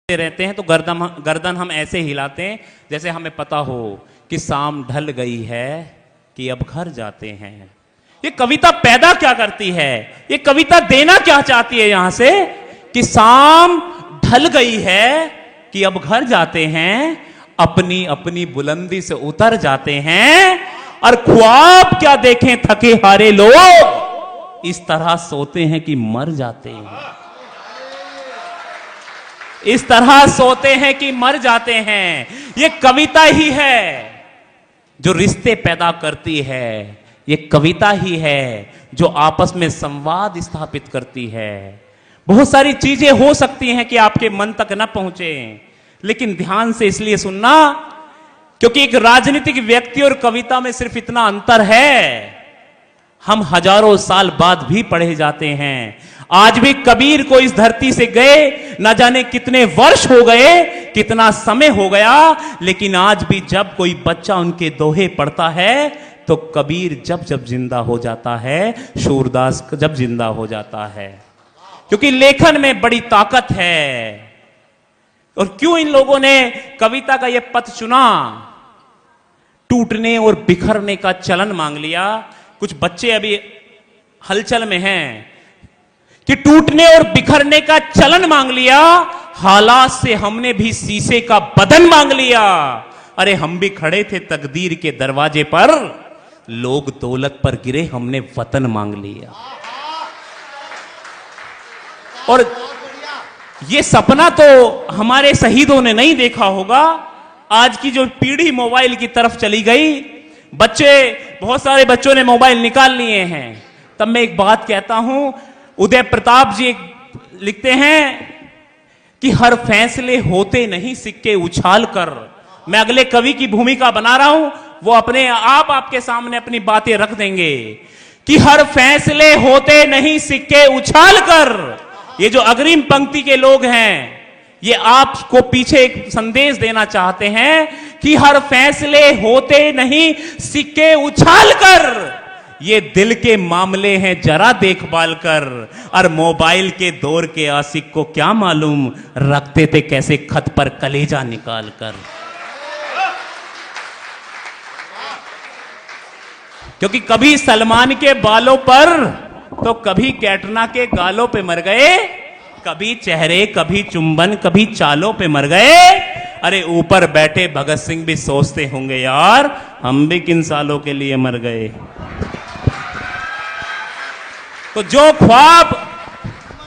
रहते हैं तो गर्दन हम ऐसे हिलाते हैं जैसे हमें पता हो कि शाम ढल गई है कि अब घर जाते हैं। ये कविता पैदा क्या करती है, ये कविता देना क्या चाहती है यहां से कि शाम ढल गई है कि अब घर जाते हैं, अपनी अपनी बुलंदी से उतर जाते हैं और ख्वाब क्या देखें थके हारे लोग, इस तरह सोते हैं कि मर जाते हैं, इस तरह सोते हैं कि मर जाते हैं। ये कविता ही है जो रिश्ते पैदा करती है, ये कविता ही है जो आपस में संवाद स्थापित करती है। बहुत सारी चीजें हो सकती हैं कि आपके मन तक न पहुंचे, लेकिन ध्यान से इसलिए सुनना क्योंकि एक राजनीतिक व्यक्ति और कविता में सिर्फ इतना अंतर है, हम हजारों साल बाद भी पढ़े जाते हैं। आज भी कबीर को इस धरती से गए न जाने कितने वर्ष हो गए, कितना समय हो गया, लेकिन आज भी जब कोई बच्चा उनके दोहे पढ़ता है तो कबीर जब जब जिंदा हो जाता है, सूरदास जब जिंदा हो जाता है, क्योंकि लेखन में बड़ी ताकत है। और क्यों इन लोगों ने कविता का यह पथ चुना, टूटने और बिखरने का चलन मांग लिया। कुछ बच्चे अभी हलचल में हैं कि टूटने और बिखरने का चलन मांग लिया, हालात से हमने भी शीशे का बदन मांग लिया। अरे हम भी खड़े थे तकदीर के दरवाजे पर, लोग दौलत पर गिरे, हमने वतन मांग लिया। और ये सपना तो हमारे शहीदों ने नहीं देखा होगा। आज की जो पीढ़ी मोबाइल की तरफ चली गई, बच्चे, बहुत सारे बच्चों ने मोबाइल निकाल लिए हैं। तब मैं एक बात कहता हूं, उदय प्रताप जी लिखते हैं कि हर फैसले होते नहीं सिक्के उछाल कर। मैं अगले कवि की भूमिका बना रहा हूं, वो अपने आप आपके सामने अपनी बातें रख देंगे कि हर फैसले होते नहीं सिक्के उछाल कर। ये जो अग्रिम पंक्ति के लोग हैं, ये आपको पीछे एक संदेश देना चाहते हैं कि हर फैसले होते नहीं सिक्के उछाल कर। ये दिल के मामले हैं जरा देखभाल कर। और मोबाइल के दौर के आशिक को क्या मालूम रखते थे कैसे खत पर कलेजा निकाल कर। क्योंकि कभी सलमान के बालों पर तो कभी कैटरीना के गालों पे मर गए, कभी चेहरे, कभी चुंबन, कभी चालों पे मर गए। अरे ऊपर बैठे भगत सिंह भी सोचते होंगे यार हम भी किन सालों के लिए मर गए। तो जो ख्वाब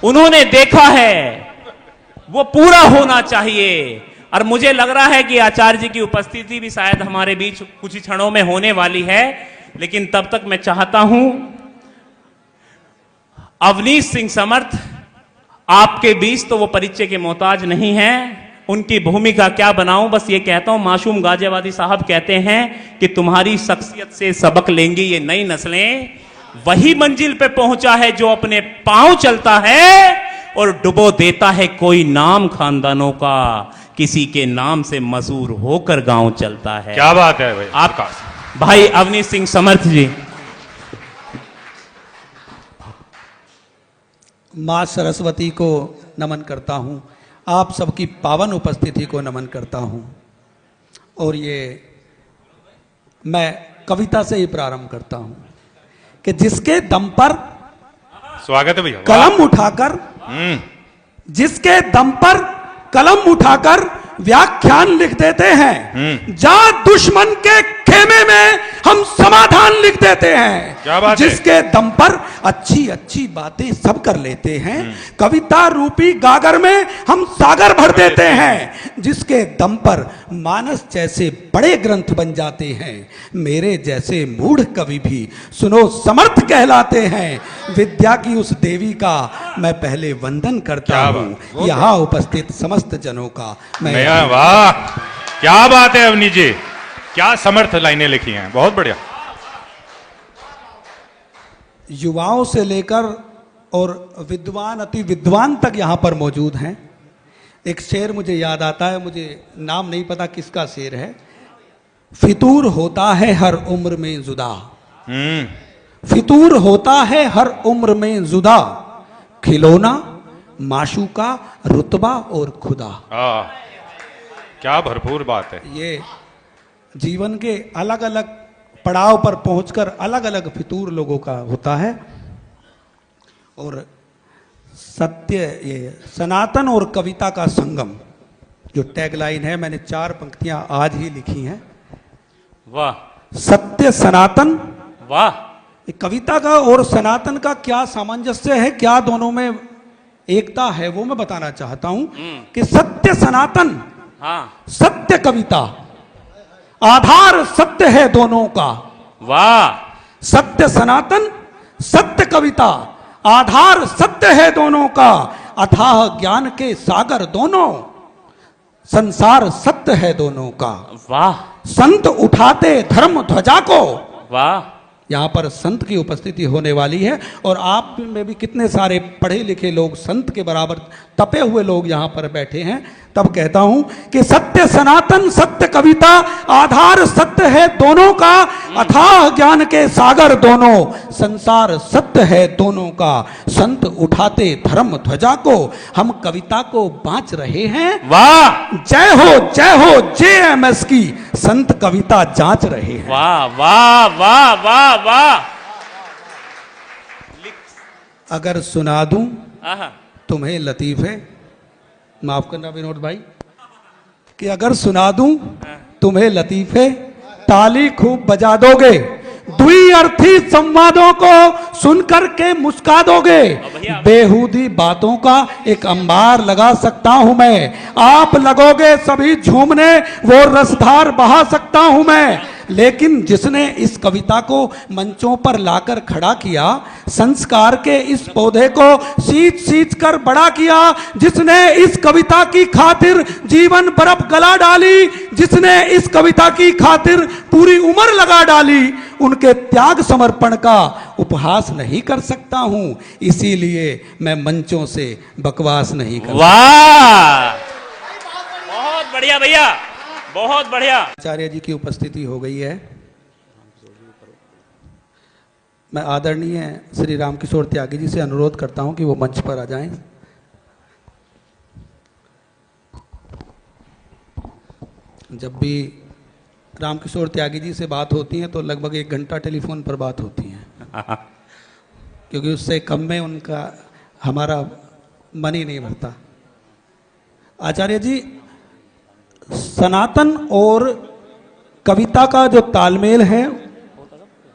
उन्होंने देखा है वो पूरा होना चाहिए। और मुझे लग रहा है कि आचार्य जी की उपस्थिति भी शायद हमारे बीच कुछ ही क्षणों में होने वाली है, लेकिन तब तक मैं चाहता हूं अवनीश सिंह समर्थ आपके बीच तो वो परिचय के मोहताज नहीं हैं, उनकी भूमिका क्या बनाऊं, बस ये कहता हूं मासूम गाजियाबादी साहब कहते हैं कि तुम्हारी शख्सियत से सबक लेंगी ये नई नस्लें। वही मंजिल पे पहुंचा है जो अपने पांव चलता है और डुबो देता है कोई नाम खानदानों का, किसी के नाम से मशहूर होकर गांव चलता है। क्या बात है भाई, आपका भाई अवनीश सिंह समर्थ जी। मां सरस्वती को नमन करता हूं, आप सबकी पावन उपस्थिति को नमन करता हूं। और ये मैं कविता से ही प्रारंभ करता हूं कि जिसके दम पर स्वागत है भैया, कलम उठाकर, जिसके दम पर कलम उठाकर व्याख्यान लिख देते हैं, जहां दुश्मन के खेमे में हम समाधान लिख देते हैं। क्या बात जिसके है? दम पर अच्छी अच्छी बातें सब कर लेते हैं, कविता रूपी गागर में हम सागर भर देते हैं। जिसके दम पर मानस जैसे बड़े ग्रंथ बन जाते हैं, मेरे जैसे मूढ़ कवि भी सुनो समर्थ कहलाते हैं। विद्या की उस देवी का मैं पहले वंदन करता हूं, यहाँ उपस्थित समस्त जनों का मैं। वाह क्या बात है अवनी जी, क्या समर्थ लाइनें लिखी हैं, बहुत बढ़िया। युवाओं से लेकर और विद्वान अति विद्वान तक यहां पर मौजूद हैं। एक शेर मुझे याद आता है, मुझे नाम नहीं पता किसका शेर है। फितूर होता है हर उम्र में जुदा, फितूर होता है हर उम्र में जुदा, खिलौना माशूका, रुतबा और खुदा। क्या भरपूर बात है। ये जीवन के अलग अलग पड़ाव पर पहुंचकर अलग अलग फितूर लोगों का होता है। और सत्य, ये सनातन और कविता का संगम जो टैगलाइन है, मैंने 4 पंक्तियां आज ही लिखी हैं। वाह, सत्य सनातन। वाह, कविता का और सनातन का क्या सामंजस्य है, क्या दोनों में एकता है, वो मैं बताना चाहता हूं कि सत्य सनातन, हाँ, सत्य कविता, आधार सत्य है दोनों का। वाह, सत्य सनातन, सत्य कविता, आधार सत्य है दोनों का। अथाह ज्ञान के सागर दोनों, संसार सत्य है दोनों का। वाह, संत उठाते धर्म ध्वजा को। वाह, यहां पर संत की उपस्थिति होने वाली है और आप में भी कितने सारे पढ़े लिखे लोग, संत के बराबर तपे हुए लोग यहां पर बैठे हैं। तब कहता हूं कि सत्य सनातन, सत्य कविता, आधार सत्य है दोनों का। अथाह ज्ञान के सागर दोनों, संसार सत्य है दोनों का। संत उठाते धर्म ध्वजा को, हम कविता को बांच रहे हैं। वाह, जय हो JMS की, संत कविता जांच रहे हैं। वाह, वाह, वाह, वाह, वाह। अगर सुना दूं आहा, तुम्हें लतीफे, माफ करना विनोद भाई, कि अगर सुना दूं तुम्हें लतीफे, ताली खूब बजा दोगे, द्विअर्थी संवादों को सुनकर के मुस्का दोगे। बेहूदी बातों का एक अंबार लगा सकता हूं मैं, आप लगोगे सभी झूमने, वो रसधार बहा सकता हूं मैं। लेकिन जिसने इस कविता को मंचों पर लाकर खड़ा किया, संस्कार के इस पौधे को सींच सींच कर बड़ा किया, जिसने इस कविता की खातिर जीवन बर्फ गला डाली, जिसने इस कविता की खातिर पूरी उम्र लगा डाली, उनके त्याग समर्पण का उपहास नहीं कर सकता हूं। इसीलिए मैं मंचों से बकवास नहीं कर। वाह, बहुत बढ़िया भैया, बहुत बढ़िया। आचार्य जी की उपस्थिति हो गई है। मैं आदरणीय श्री रामकिशोर त्यागी जी से अनुरोध करता हूं कि वो मंच पर आ जाएं। जब भी रामकिशोर त्यागी जी से बात होती है तो लगभग 1 घंटा टेलीफोन पर बात होती है, क्योंकि उससे कम में उनका हमारा मन ही नहीं भरता। आचार्य जी, सनातन और कविता का जो तालमेल है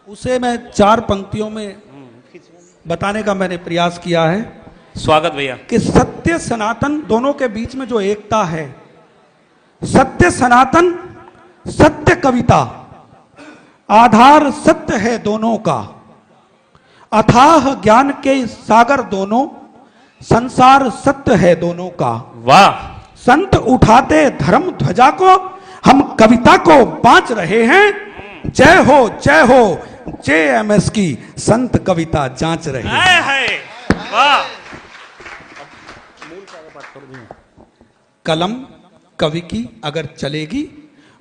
उसे मैं 4 पंक्तियों में बताने का मैंने प्रयास किया है। स्वागत भैया। कि सत्य सनातन दोनों के बीच में जो एकता है, सत्य सनातन, सत्य कविता, आधार सत्य है दोनों का। अथाह ज्ञान के सागर दोनों, संसार सत्य है दोनों का। वाह, संत उठाते धर्म ध्वजा को, हम कविता को बांच रहे हैं। जय हो JMS की, संत कविता जांच रहे हैं। है, वाह। कलम कवि की अगर चलेगी,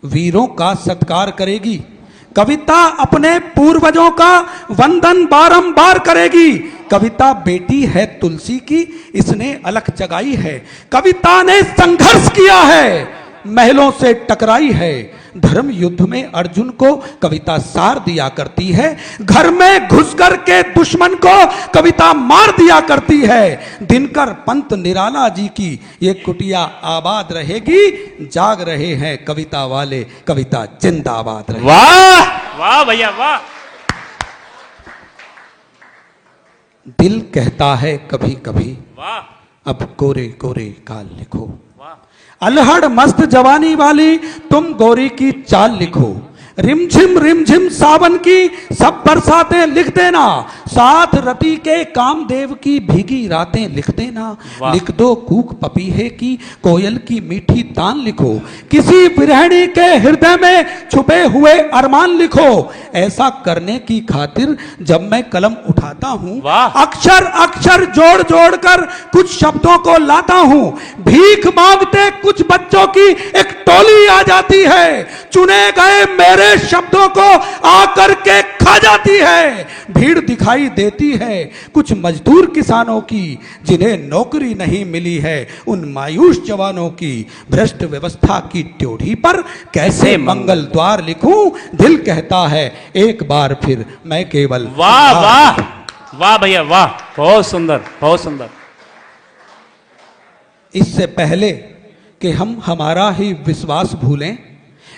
वीरों का सत्कार करेगी। कविता अपने पूर्वजों का वंदन बारंबार करेगी। कविता बेटी है तुलसी की, इसने अलख जगाई है। कविता ने संघर्ष किया है, महलों से टकराई है। धर्म युद्ध में अर्जुन को कविता सार दिया करती है। घर में घुस कर के दुश्मन को कविता मार दिया करती है। दिनकर पंत निराला जी की ये कुटिया आबाद रहेगी। जाग रहे हैं कविता वाले, कविता जिंदाबाद रहे। वाह, वाह भैया, वाह। दिल कहता है कभी कभी, वाह, अब कोरे कोरे काल लिखो। वाह, अलहड़ मस्त जवानी वाली तुम गोरी की चाल लिखो। रिमझिम सावन की सब बरसातें लिख देना। साथ रति के कामदेव की भीगी रातें लिख देना। लिख दो कूक पपीहे की, कोयल की मीठी तान लिखो। किसी विरहणी के हृदय में छुपे हुए अरमान लिखो। ऐसा करने की खातिर जब मैं कलम उठाता हूँ, अक्षर अक्षर जोड़ जोड़ कर कुछ शब्दों को लाता हूँ। भीख मांगते कुछ बच्चों की एक टोली आ जाती है। चुने गए मेरे मेरे शब्दों को आकर के खा जाती है। भीड़ दिखाई देती है कुछ मजदूर किसानों की, जिन्हें नौकरी नहीं मिली है, उन मायूस जवानों की। भ्रष्ट व्यवस्था की ड्योढ़ी पर कैसे मंगल द्वार लिखूं, दिल कहता है एक बार फिर मैं केवल। वाह वाह वाह भैया वाह, बहुत सुंदर बहुत सुंदर। इससे पहले कि हम हमारा ही विश्वास भूलें,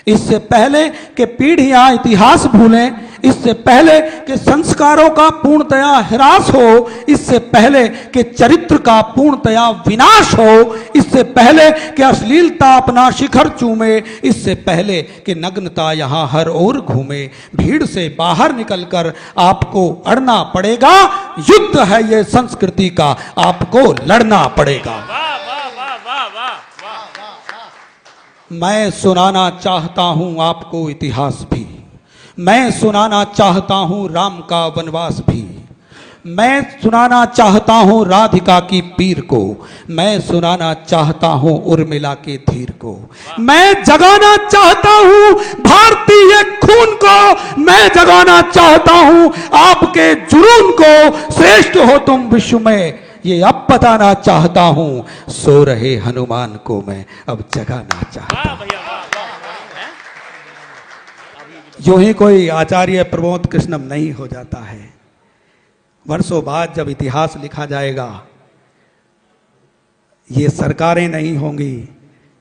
इससे पहले कि पीढ़ियां इतिहास भूलें, इससे पहले कि संस्कारों का पूर्णतया ह्रास हो, इससे पहले कि चरित्र का पूर्णतया विनाश हो, इससे पहले कि अश्लीलता अपना शिखर चूमे, इससे पहले कि नग्नता यहां हर ओर घूमे, भीड़ से बाहर निकलकर आपको अड़ना पड़ेगा। युद्ध है ये संस्कृति का, आपको लड़ना पड़ेगा। मैं सुनाना चाहता हूं आपको इतिहास भी, मैं सुनाना चाहता हूं राम का वनवास भी, मैं सुनाना चाहता हूं राधिका की पीर को, मैं सुनाना चाहता हूं उर्मिला के धीर को, मैं जगाना चाहता हूं भारतीय खून को, मैं जगाना चाहता हूं आपके जुनून को। श्रेष्ठ हो तुम विश्व में ये अब बताना चाहता हूं, सो रहे हनुमान को मैं अब जगाना चाहता हूं। यूं ही कोई आचार्य प्रमोद कृष्णम नहीं हो जाता है। वर्षों बाद जब इतिहास लिखा जाएगा, ये सरकारें नहीं होंगी,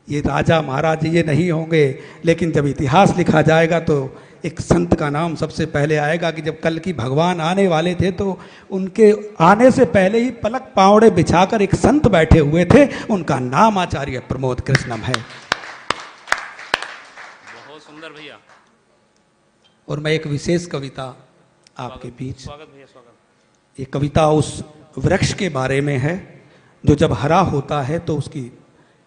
ये राजा महाराज ये नहीं होंगे, लेकिन जब इतिहास लिखा जाएगा तो एक संत का नाम सबसे पहले आएगा कि जब कल की भगवान आने वाले थे तो उनके आने से पहले ही पलक पावड़े बिछाकर एक संत बैठे हुए थे, उनका नाम आचार्य प्रमोद कृष्णम है। बहुत सुंदर भैया। और मैं एक विशेष कविता आपके बीच, स्वागत भैया स्वागत। ये कविता उस वृक्ष के बारे में है जो जब हरा होता है तो उसकी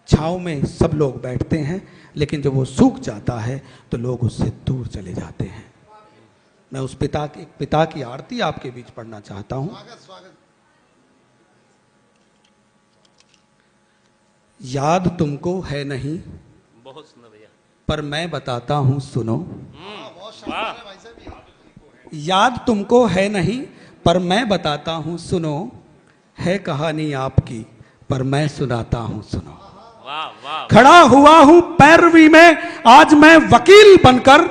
छांव में सब लोग बैठते हैं, लेकिन जब वो सूख जाता है तो लोग उससे दूर चले जाते हैं। मैं उस पिता की आरती आपके बीच पढ़ना चाहता हूं। याद तुमको है नहीं, बहुत सुंदर भैया। पर मैं बताता हूं सुनो। वाह। याद तुमको है नहीं, पर मैं बताता हूं सुनो, है कहानी आपकी पर मैं सुनाता हूं सुनो। वाह वाह। खड़ा हुआ हूं पैरवी में आज मैं वकील बनकर,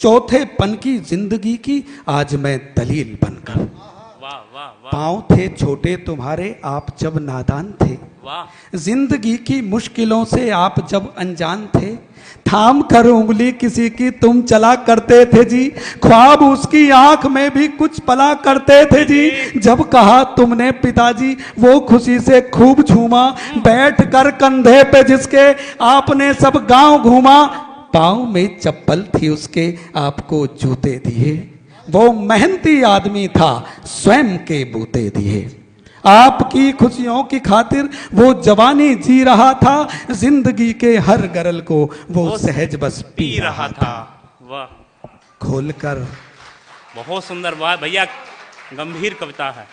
चौथे पन की जिंदगी की आज मैं दलील बनकर। वाह वाह वाह पांव थे छोटे तुम्हारे आप जब नादान थे, वाह। जिंदगी की मुश्किलों से आप जब अनजान थे, थाम कर उंगली किसी की तुम चला करते थे जी, ख्वाब उसकी आंख में भी कुछ पला करते थे जी। जब कहा तुमने पिताजी वो खुशी से खूब झूमा, बैठ कर कंधे पे जिसके आपने सब गांव घूमा, पांव में चप्पल थी उसके आपको जूते दिए, वो मेहनती आदमी था स्वयं के बूते दिए। आपकी खुशियों की खातिर वो जवानी जी रहा था, जिंदगी के हर गरल को वो सहज बस पी रहा था। वाह। खोलकर बहुत सुंदर। वाह भैया, गंभीर कविता है।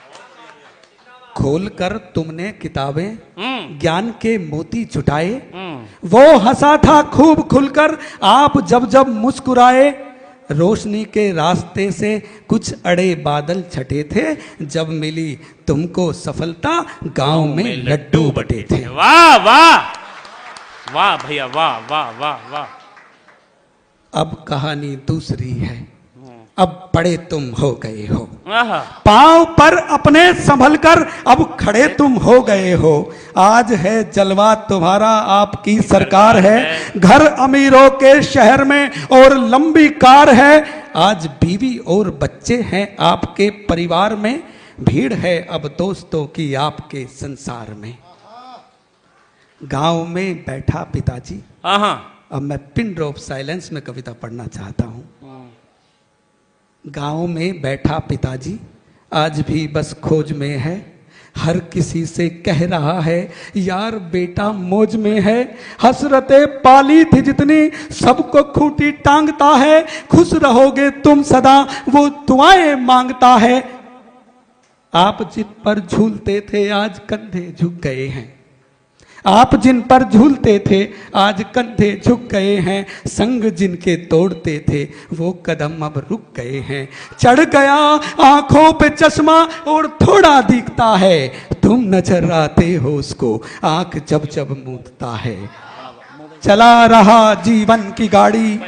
खोलकर तुमने किताबें ज्ञान के मोती जुटाए, हम्म। वो हंसा था खूब खुलकर आप जब जब मुस्कुराए, रोशनी के रास्ते से कुछ अड़े बादल छटे थे, जब मिली तुमको सफलता गांव में लड्डू बटे थे। वाह वाह वाह भैया, वाह वाह वाह वाह। अब कहानी दूसरी है, अब बड़े तुम हो गए हो, आहा। पांव पर अपने संभल कर अब खड़े तुम हो गए हो। आज है जलवा तुम्हारा, आपकी सरकार है, घर अमीरों के शहर में और लंबी कार है। आज बीवी और बच्चे हैं आपके परिवार में, भीड़ है अब दोस्तों की आपके संसार में। गांव में बैठा पिताजी, आहा। अब मैं पिन ड्रॉप साइलेंस में कविता पढ़ना चाहता हूं। गांव में बैठा पिताजी आज भी बस खोज में है, हर किसी से कह रहा है यार बेटा मौज में है। हसरते पाली थी जितनी सबको खूंटी टांगता है, खुश रहोगे तुम सदा वो दुआएं मांगता है। आप जिन पर झूलते थे आज कंधे झुक गए हैं, आप जिन पर झूलते थे आज कंधे झुक गए हैं, संग जिनके तोड़ते थे वो कदम अब रुक गए हैं। चढ़ गया आंखों पे चश्मा और थोड़ा दिखता है, तुम नजर आते हो उसको आंख जब जब मूंदता है। चला रहा जीवन की गाड़ी,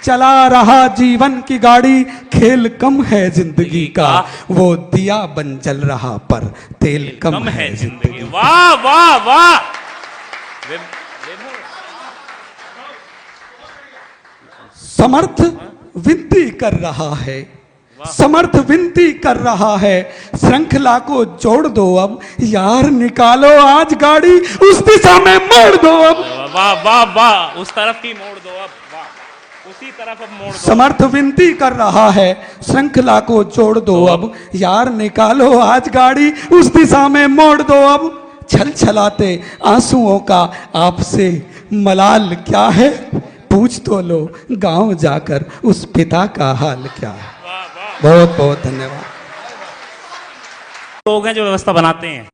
चला रहा जीवन की गाड़ी, खेल कम है जिंदगी का, वो दिया बन जल रहा पर तेल कम है जिंदगी। वाह वाह वाह। समर्थ विनती कर रहा है, समर्थ विनती कर रहा है, श्रृंखला को जोड़ दो अब, यार निकालो आज गाड़ी उस दिशा में मोड़ दो अब। वाह वाह वाह, उस तरफ की मोड़ दो अब, वाह उसी तरफ अब मोड़ दो। समर्थ विनती कर रहा है, श्रृंखला को जोड़ दो अब, यार निकालो आज गाड़ी उस दिशा में मोड़ दो अब। छल छलाते आंसुओं का आपसे मलाल क्या है, पूछ तो लो गांव जाकर उस पिता का हाल क्या है। बहुत बहुत धन्यवाद। लोग हैं जो व्यवस्था बनाते हैं।